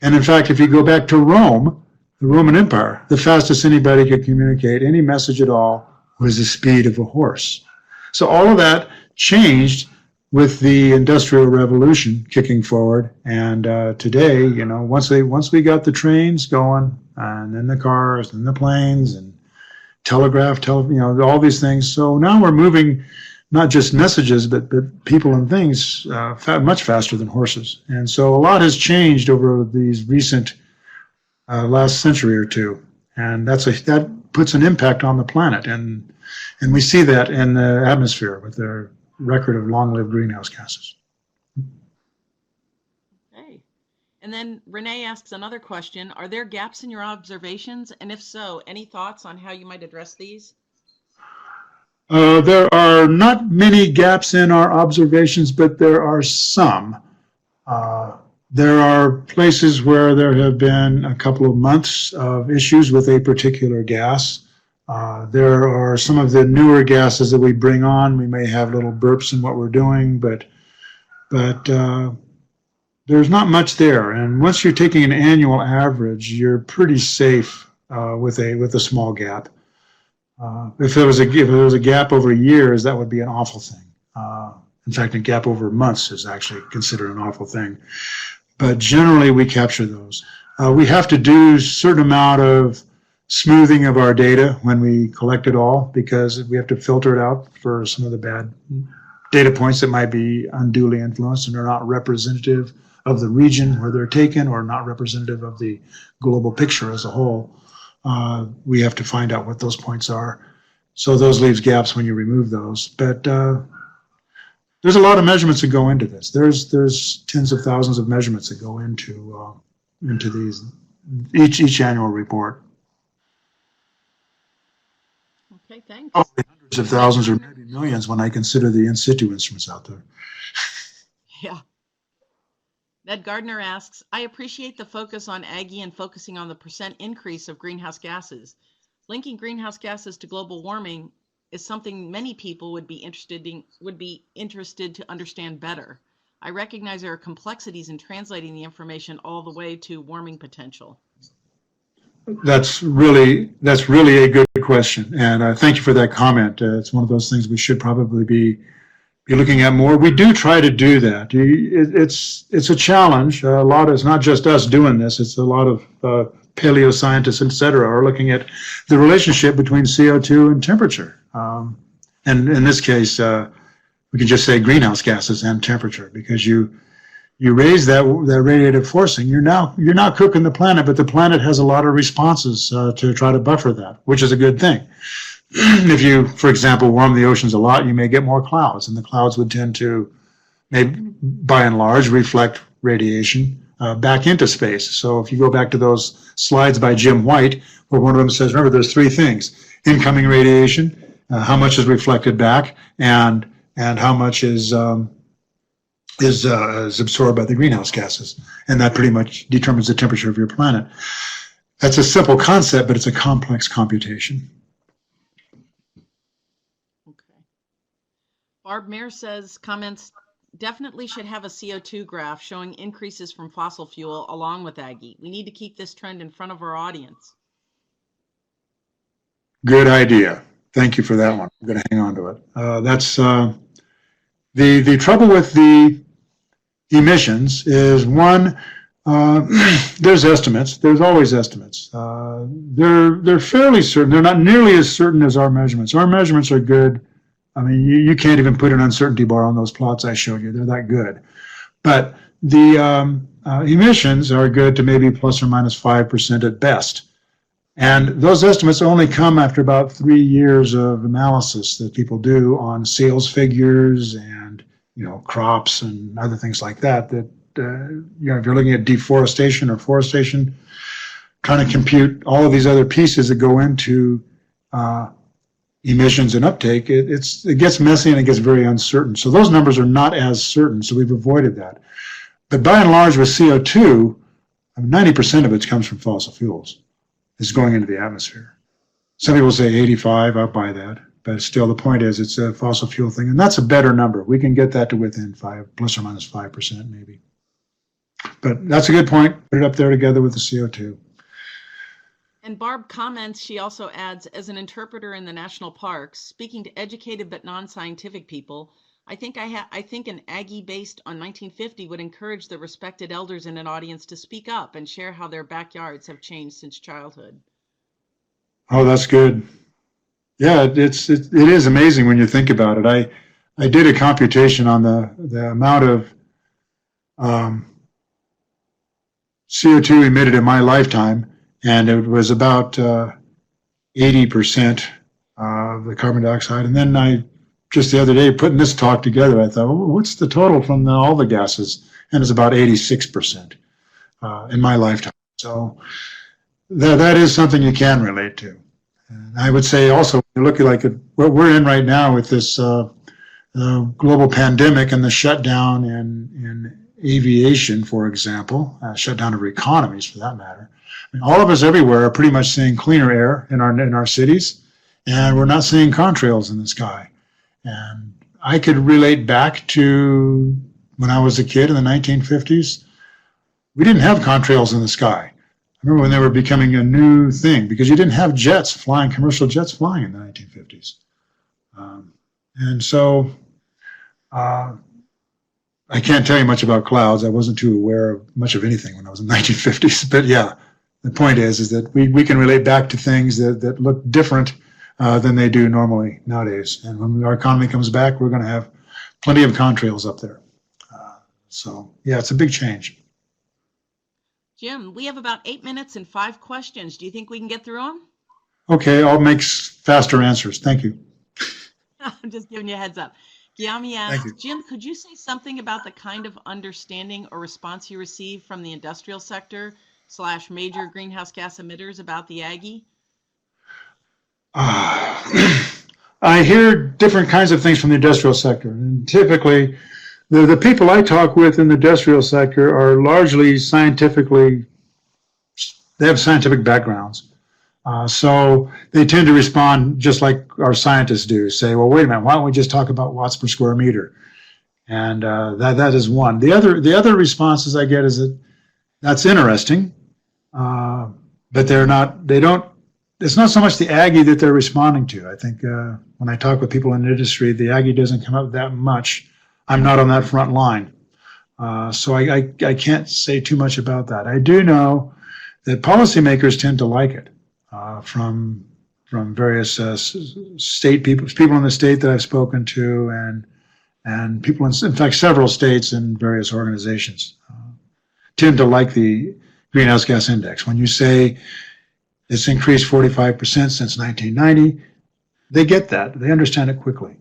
And in fact, if you go back to Rome, the Roman Empire, the fastest anybody could communicate any message at all was the speed of a horse. So all of that changed with the Industrial Revolution kicking forward. And today, you know, once we got the trains going, and then the cars, and the planes, and telegraph, you know, all these things. So now we're moving not just messages, but people and things much faster than horses. And so a lot has changed over these recent last century or two, and that puts an impact on the planet, and we see that in the atmosphere with their record of long-lived greenhouse gases. Okay. And then Renee asks another question. Are there gaps in your observations? And if so, any thoughts on how you might address these? There are not many gaps in our observations, but there are some. There are places where there have been a couple of months of issues with a particular gas. There are some of the newer gases that we bring on. We may have little burps in what we're doing, but there's not much there. And once you're taking an annual average, you're pretty safe with a small gap. If there was a gap over years, that would be an awful thing. In fact, a gap over months is actually considered an awful thing. But generally, we capture those. We have to do a certain amount of smoothing of our data when we collect it all, because we have to filter it out for some of the bad data points that might be unduly influenced and are not representative of the region where they're taken, or not representative of the global picture as a whole. We have to find out what those points are. So those leaves gaps when you remove those. But there's a lot of measurements that go into this. There's tens of thousands of measurements that go into these each annual report. Okay, thanks. Probably hundreds of thousands or maybe millions when I consider the in situ instruments out there. Yeah. Ned Gardner asks, I appreciate the focus on AGGI and focusing on the % increase of greenhouse gases. Linking greenhouse gases to global warming is something many people would be interested to understand better. I recognize there are complexities in translating the information all the way to warming potential. That's really a good question, and thank you for that comment. It's one of those things we should probably be looking at more. We do try to do that. It's a challenge. A lot of, it's not just us doing this. It's a lot of paleoscientists, et cetera, are looking at the relationship between CO2 and temperature. And in this case, we can just say greenhouse gases and temperature, because you raise that radiative forcing, you're now cooking the planet, but the planet has a lot of responses to try to buffer that, which is a good thing. If you, for example, warm the oceans a lot, you may get more clouds, and the clouds would tend to, maybe, by and large, reflect radiation back into space. So if you go back to those slides by Jim White, where one of them says, remember, there's three things: incoming radiation, how much is reflected back, and how much is absorbed by the greenhouse gases, and that pretty much determines the temperature of your planet. That's a simple concept, but it's a complex computation. Okay. Barb Mayer comments, definitely should have a CO2 graph showing increases from fossil fuel along with AGGI. We need to keep this trend in front of our audience. Good idea. Thank you for that one. I'm going to hang on to it. That's the trouble with the emissions is, one, there's estimates. There's always estimates. They're fairly certain. They're not nearly as certain as our measurements. Our measurements are good. I mean, you can't even put an uncertainty bar on those plots I showed you. They're that good. But the emissions are good to maybe plus or minus 5% at best. And those estimates only come after about 3 years of analysis that people do on sales figures and, crops and other things like that. That if you're looking at deforestation or forestation, trying to compute all of these other pieces that go into emissions and uptake, it gets messy and it gets very uncertain. So those numbers are not as certain. So we've avoided that. But by and large, with CO2, 90% of it comes from fossil fuels. It's going into the atmosphere. Some people say 85, I'll buy that. But still, the point is, it's a fossil fuel thing. And that's a better number. We can get that to within 5, plus or minus 5% maybe. But that's a good point. Put it up there together with the CO2. And Barb comments, she also adds, as an interpreter in the national parks, speaking to educated but non-scientific people, I think an AGGI based on 1950 would encourage the respected elders in an audience to speak up and share how their backyards have changed since childhood. Oh, that's good. Yeah, it is amazing when you think about it. I did a computation on the amount of CO2 emitted in my lifetime, and it was about 80% of the carbon dioxide. And then just the other day, putting this talk together, I thought, well, what's the total from all the gases? And it's about 86% in my lifetime. So that is something you can relate to. And I would say also, you look at what we're in right now with this global pandemic and the shutdown in aviation, for example, shutdown of economies for that matter. I mean, all of us everywhere are pretty much seeing cleaner air in our cities, and we're not seeing contrails in the sky. And I could relate back to when I was a kid in the 1950s. We didn't have contrails in the sky. I remember when they were becoming a new thing because you didn't have commercial jets flying in the 1950s. And so I can't tell you much about clouds. I wasn't too aware of much of anything when I was in the 1950s. But yeah, the point is that we can relate back to things that look different than they do normally nowadays. And when our economy comes back, we're going to have plenty of contrails up there. So yeah, it's a big change. Jim, we have about 8 minutes and 5 questions. Do you think we can get through them? Okay, I'll make faster answers. Thank you. I'm just giving you a heads up. Gyami asks, Jim, could you say something about the kind of understanding or response you receive from the industrial sector / major greenhouse gas emitters about the AGGI? I hear different kinds of things from the industrial sector. And typically, the people I talk with in the industrial sector are largely they have scientific backgrounds. So they tend to respond just like our scientists do, say, well, wait a minute, why don't we just talk about watts per square meter? And that is one. The other responses I get is that's interesting, but it's not so much the AGGI that they're responding to. I think when I talk with people in the industry, the AGGI doesn't come up that much. I'm not on that front line. So I can't say too much about that. I do know that policymakers tend to like it. From various state people in the state that I've spoken to, and people in fact several states and various organizations tend to like the greenhouse gas index. When you say it's increased 45% since 1990, they get that. They understand it quickly,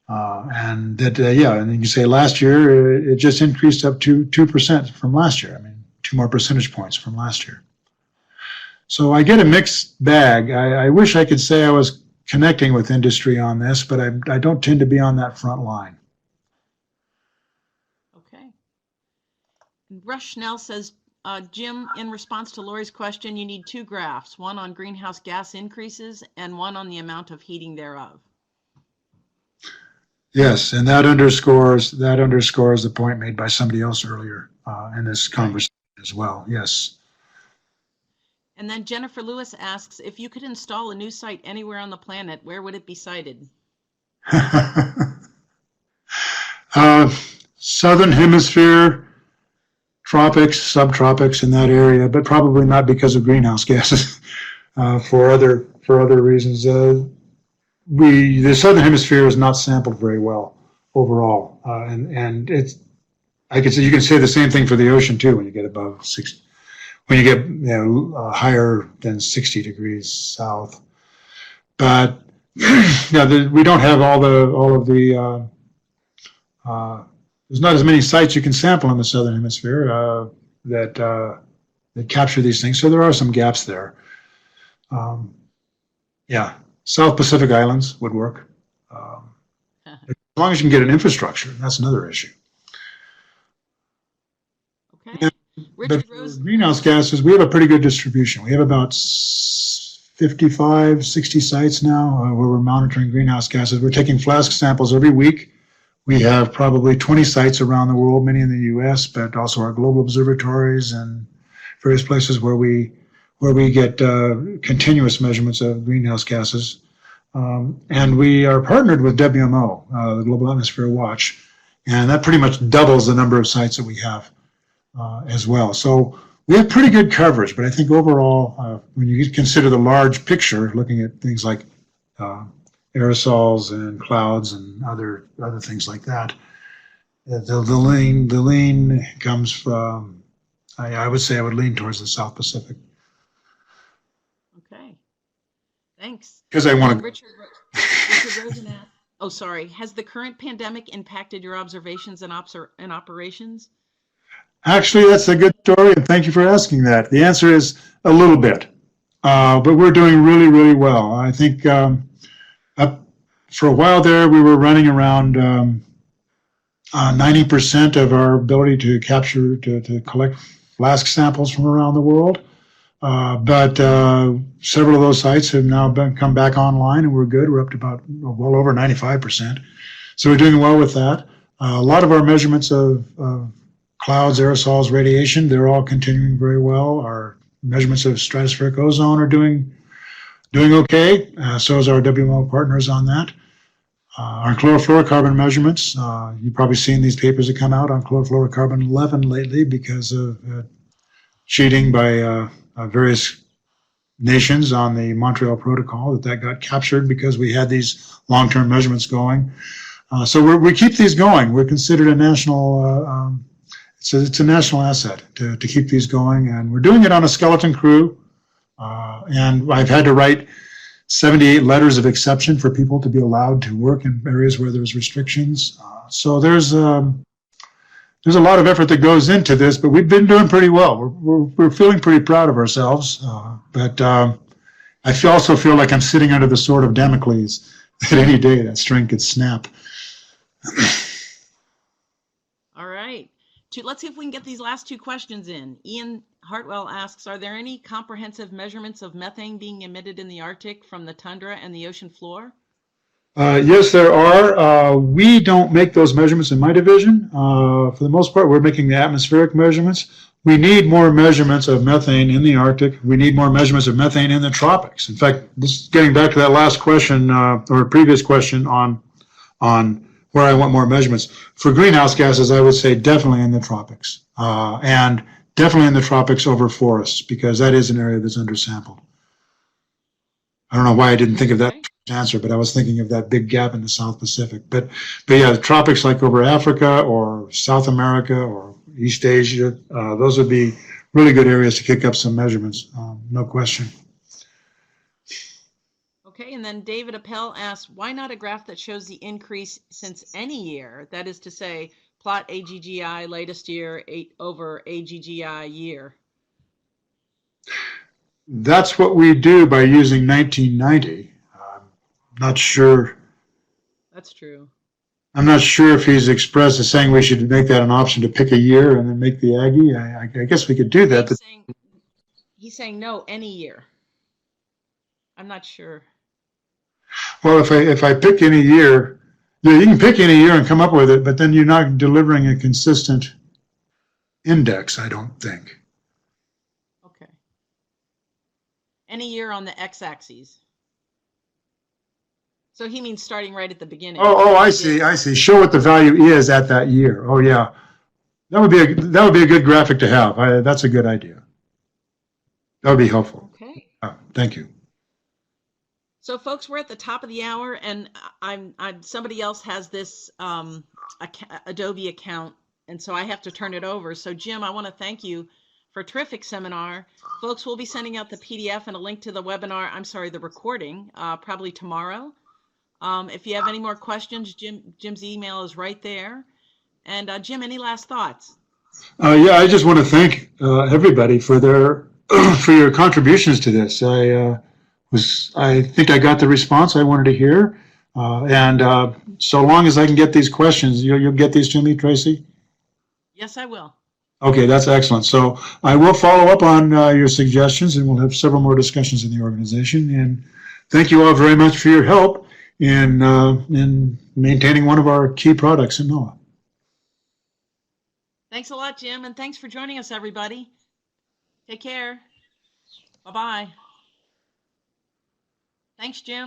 and that and then you say last year it just increased up to 2% from last year. I mean, 2 more percentage points from last year. So I get a mixed bag. I wish I could say I was connecting with industry on this, but I don't tend to be on that front line. Okay. Rush Schnell says, Jim, in response to Lori's question, you need 2 graphs, one on greenhouse gas increases and one on the amount of heating thereof. Yes, and that underscores the point made by somebody else earlier in this conversation as well. Yes. And then Jennifer Lewis asks, if you could install a new site anywhere on the planet, where would it be sited? Southern Hemisphere, tropics, subtropics in that area, but probably not because of greenhouse gases. For other reasons, the Southern Hemisphere is not sampled very well overall, and you can say the same thing for the ocean too when you get above 60. When you get higher than 60 degrees south, but we don't have all of the. There's not as many sites you can sample in the Southern Hemisphere that capture these things. So there are some gaps there. South Pacific Islands would work as long as you can get an infrastructure. That's another issue. Okay. But for greenhouse gases, we have a pretty good distribution. We have about 55, 60 sites now where we're monitoring greenhouse gases. We're taking flask samples every week. We have probably 20 sites around the world, many in the U.S., but also our global observatories and various places where we get continuous measurements of greenhouse gases. And we are partnered with WMO, the Global Atmosphere Watch, and that pretty much doubles the number of sites that we have as well. So we have pretty good coverage, but I think overall, when you consider the large picture, looking at things like aerosols and clouds and other things like that, the lean comes from, I would say I would lean towards the South Pacific. Okay, thanks. Because I want to. Richard Rosen asked, oh, sorry. Has the current pandemic impacted your observations and operations? Actually, that's a good story, and thank you for asking that. The answer is a little bit, but we're doing really, really well. I think for a while there, we were running around 90% of our ability to capture, to collect flask samples from around the world. But several of those sites have now come back online, and we're good. We're up to about well over 95%. So we're doing well with that. A lot of our measurements of clouds, aerosols, radiation, they're all continuing very well. Our measurements of stratospheric ozone are doing okay. So is our WMO partners on that. Our chlorofluorocarbon measurements, you've probably seen these papers that come out on chlorofluorocarbon 11 lately because of cheating by various nations on the Montreal Protocol, that got captured because we had these long-term measurements going. So we keep these going. We're considered a national, it's a national asset to keep these going, and we're doing it on a skeleton crew. And I've had to write 78 letters of exception for people to be allowed to work in areas where there's restrictions. So there's a lot of effort that goes into this, but we've been doing pretty well. We're feeling pretty proud of ourselves, but I also feel like I'm sitting under the sword of Damocles that any day that string could snap. All right. Let's see if we can get these last two questions in. Ian Hartwell asks, are there any comprehensive measurements of methane being emitted in the Arctic from the tundra and the ocean floor? Yes, there are. We don't make those measurements in my division. For the most part, we're making the atmospheric measurements. We need more measurements of methane in the Arctic. We need more measurements of methane in the tropics. In fact, this is getting back to that last question or previous question on where I want more measurements. For greenhouse gases, I would say definitely in the tropics, and definitely in the tropics over forests, because that is an area that's undersampled. I don't know why I didn't think of that answer, but I was thinking of that big gap in the South Pacific. But yeah, the tropics like over Africa or South America or East Asia, those would be really good areas to kick up some measurements, no question. Okay, and then David Appel asks, why not a graph that shows the increase since any year? That is to say, plot AGGI latest year over AGGI year. That's what we do by using 1990. Not sure. That's true. I'm not sure if he's expressed as saying we should make that an option to pick a year and then make the AGGI. I guess we could do that. He's saying no, any year. I'm not sure. Well, if I pick any year, yeah, you can pick any year and come up with it, but then you're not delivering a consistent index, I don't think. Okay. Any year on the x-axis. So he means starting right at the beginning. Oh, I see. Show what the value is at that year. Oh, yeah. That would be a good graphic to have. That's a good idea. That would be helpful. Okay. Thank you. So, folks, we're at the top of the hour, and somebody else has this Adobe account, and so I have to turn it over. So, Jim, I want to thank you for a terrific seminar. Folks, we'll be sending out the PDF and a link to the webinar. I'm sorry, the recording, probably tomorrow. If you have any more questions, Jim's email is right there. And Jim, any last thoughts? Yeah, I just want to thank everybody for for your contributions to this. I think I got the response I wanted to hear, and so long as I can get these questions, you'll get these to me, Tracy? Yes, I will. Okay, that's excellent. So I will follow up on your suggestions, and we'll have several more discussions in the organization. And thank you all very much for your help in maintaining one of our key products in NOAA. Thanks a lot, Jim, and thanks for joining us, everybody. Take care. Bye-bye. Thanks, Jim.